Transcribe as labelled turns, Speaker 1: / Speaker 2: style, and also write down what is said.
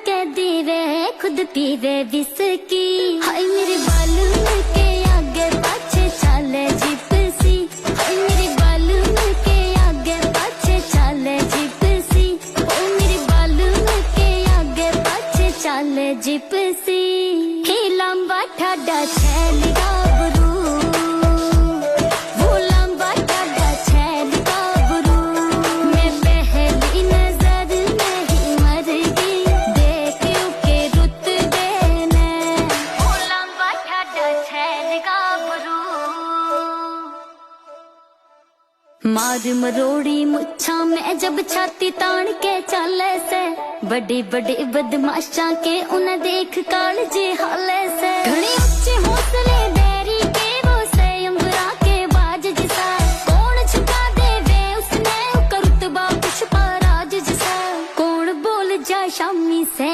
Speaker 1: कैदी वे खुद पीवे विस्की। हाय मेरे बालून के आगे पाछे चाले जिप्सी। हाय मेरे बालून के आगे पाछे चाले जिप्सी। ओ मेरे बालून के आगे पाछे चाले जिप्सी। हे लंबा ठाडा छैल गाभरू, वो लंबा ठाडा छैल गाभरू। मैं पहली नजर में ही मर गई, देखियो के रुत देने। वो लंबा ठाडा छैल गाभरू। मार मरोड़ी मुच्छा मैं जब छाती तान के चाले से। बड़े बड़े बदमाशा के उन्हें देख कालजे हाले से। घने ऊंचे हौसले बैरी के वो से अंबरा के बाज जिसा। कौन झुका दे वे उसने रुतबा पुष्पा राज जिसा। कौन बोल जा शामी से